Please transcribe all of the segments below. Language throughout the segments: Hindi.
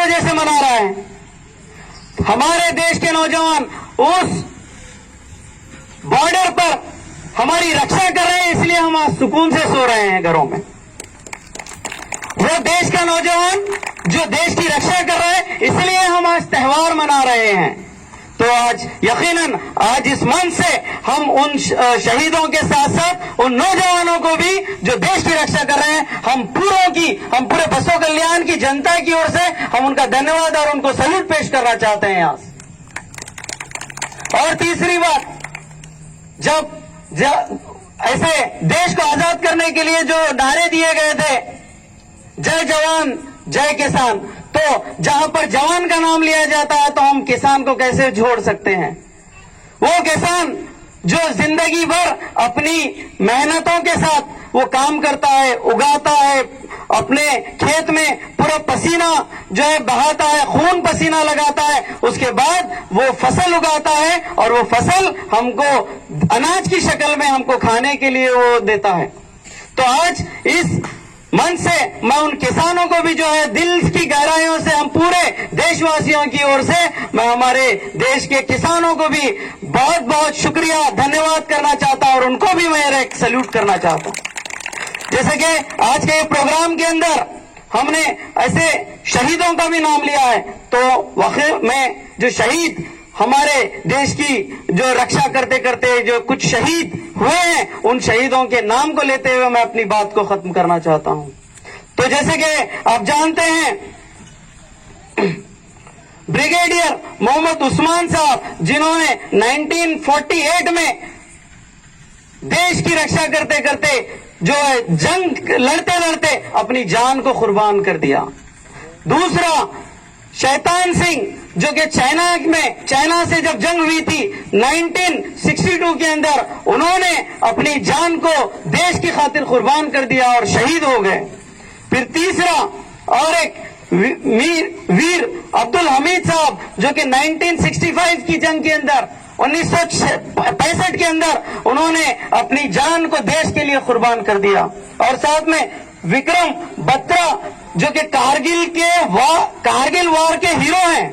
वजह से मना रहे हैं। हमारे देश के नौजवान उस बॉर्डर पर हमारी रक्षा कर रहे हैं, इसलिए हम आज सुकून से सो रहे हैं घरों में। वो देश का नौजवान जो देश की रक्षा कर रहा है, इसलिए हम आज त्योहार मना रहे हैं। तो आज यकीनन आज इस मंच से हम उन शहीदों के साथ साथ उन नौजवानों को भी जो देश की रक्षा कर रहे हैं, हम पूरे बसों कल्याण की जनता की ओर से हम उनका धन्यवाद और उनको सैल्यूट पेश करना चाहते हैं आज। और तीसरी बात, जब ऐसे देश को आजाद करने के लिए जो नारे दिए गए थे, जय जवान जय किसान, तो जहां पर जवान का नाम लिया जाता है तो हम किसान को कैसे छोड़ सकते हैं? वो किसान जो जिंदगी भर अपनी मेहनतों के साथ वो काम करता है, उगाता है, अपने खेत में पूरा पसीना जो है बहाता है, खून पसीना लगाता है, उसके बाद वो फसल उगाता है और वो फसल हमको अनाज की शक्ल में हमको खाने के लिए वो देता है। तो आज इस मन से मैं उन किसानों को भी जो है दिल की गहराइयों से हम पूरे देशवासियों की ओर से मैं हमारे देश के किसानों को भी बहुत बहुत शुक्रिया धन्यवाद करना चाहता हूं और उनको भी मैं एक सैल्यूट करना चाहता हूं। जैसे कि आज के प्रोग्राम के अंदर हमने ऐसे शहीदों का भी नाम लिया है, तो वाकई में जो शहीद हमारे देश की जो रक्षा करते करते जो कुछ शहीद हुए हैं, उन शहीदों के नाम को लेते हुए मैं अपनी बात को खत्म करना चाहता हूं। तो जैसे कि आप जानते हैं, ब्रिगेडियर मोहम्मद उस्मान साहब, जिन्होंने 1948 में देश की रक्षा करते करते जो है जंग लड़ते लड़ते अपनी जान को कुर्बान कर दिया। दूसरा, शैतान सिंह, जो कि चाइना से जब जंग हुई थी 1962 के अंदर, उन्होंने अपनी जान को देश की खातिर कुर्बान कर दिया और शहीद हो गए। फिर तीसरा और एक वीर अब्दुल हमीद साहब, जो कि 1965 की जंग के अंदर 1965 के अंदर उन्होंने अपनी जान को देश के लिए कुर्बान कर दिया। और साथ में विक्रम बत्रा, जो कि कारगिल वार के हीरो हैं,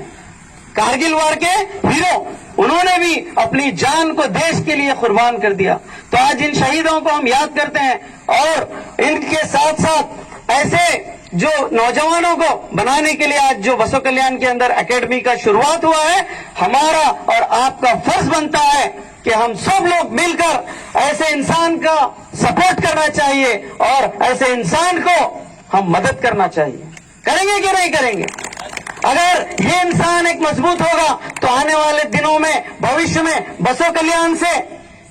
कारगिल वार के हीरो, उन्होंने भी अपनी जान को देश के लिए कुर्बान कर दिया। तो आज इन शहीदों को हम याद करते हैं और इनके साथ साथ ऐसे जो नौजवानों को बनाने के लिए आज जो बसों कल्याण के अंदर एकेडमी का शुरुआत हुआ है, हमारा और आपका फर्ज बनता है कि हम सब लोग मिलकर ऐसे इंसान का सपोर्ट करना चाहिए और ऐसे इंसान को हम मदद करना चाहिए। करेंगे कि नहीं करेंगे? अगर ये इंसान एक मजबूत होगा तो आने वाले दिनों में भविष्य में बसों कल्याण से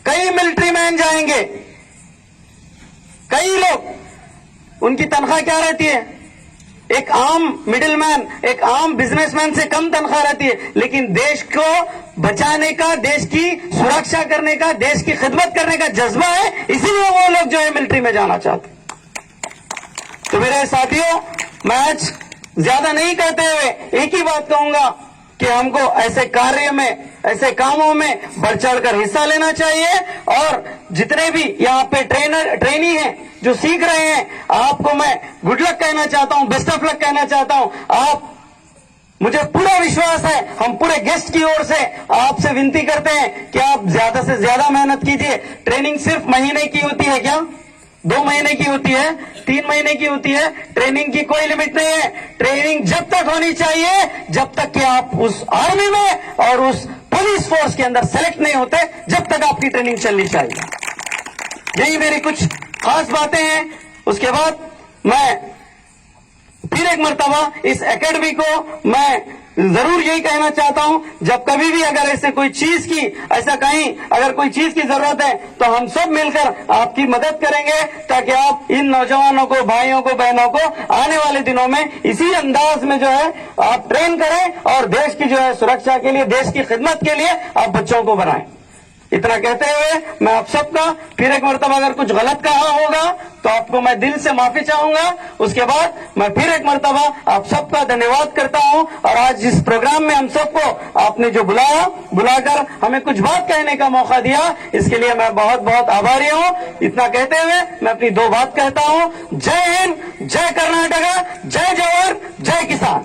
कई मिलिट्री मैन जाएंगे, कई लोग, उनकी तनख्वाह क्या रहती है? एक आम मिडिलमैन, एक आम बिजनेसमैन से कम तनख्वाह रहती है, लेकिन देश को बचाने का, देश की सुरक्षा करने का, देश की खिदमत करने का जज्बा है, इसीलिए वो लोग जो है मिलिट्री में जाना चाहते। तो मेरे साथियों, मैं आज ज्यादा नहीं कहते हुए एक ही बात कहूंगा कि हमको ऐसे कार्य में, ऐसे कामों में बढ़ चढ़कर हिस्सा लेना चाहिए और जितने भी यहाँ पे ट्रेनी हैं जो सीख रहे हैं, आपको मैं गुड लक कहना चाहता हूं, बेस्ट ऑफ लक कहना चाहता हूं। आप, मुझे पूरा विश्वास है, हम पूरे गेस्ट की ओर से आपसे विनती करते हैं कि आप ज्यादा से ज्यादा मेहनत कीजिए। ट्रेनिंग सिर्फ महीने की होती है क्या? 2 महीने की होती है, 3 महीने की होती है। ट्रेनिंग की कोई लिमिट नहीं है। ट्रेनिंग जब तक होनी चाहिए जब तक कि आप उस आर्मी में और उस पुलिस फोर्स के अंदर सेलेक्ट नहीं होते, जब तक आपकी ट्रेनिंग चलनी चाहिए। यही मेरी कुछ खास बातें हैं। उसके बाद मैं फिर एक मर्तबा इस एकेडमी को मैं जरूर यही कहना चाहता हूं, जब कभी भी अगर ऐसे कोई चीज की, ऐसा कहीं अगर कोई चीज की जरूरत है तो हम सब मिलकर आपकी मदद करेंगे, ताकि आप इन नौजवानों को, भाइयों को, बहनों को आने वाले दिनों में इसी अंदाज में जो है आप ट्रेन करें और देश की जो है सुरक्षा के लिए, देश की खिदमत के लिए आप बच्चों को बनाएं। इतना कहते हुए मैं आप सबका फिर एक मरतबा अगर कुछ गलत कहा होगा तो आपको मैं दिल से माफी चाहूंगा। उसके बाद मैं फिर एक मरतबा आप सबका धन्यवाद करता हूं। और आज इस प्रोग्राम में हम सबको आपने जो बुलाकर हमें कुछ बात कहने का मौका दिया, इसके लिए मैं बहुत बहुत आभारी हूं। इतना कहते हुए मैं अपनी 2 बात कहता हूं। जय हिंद, जय कर्नाटका, जय जवान, जय किसान।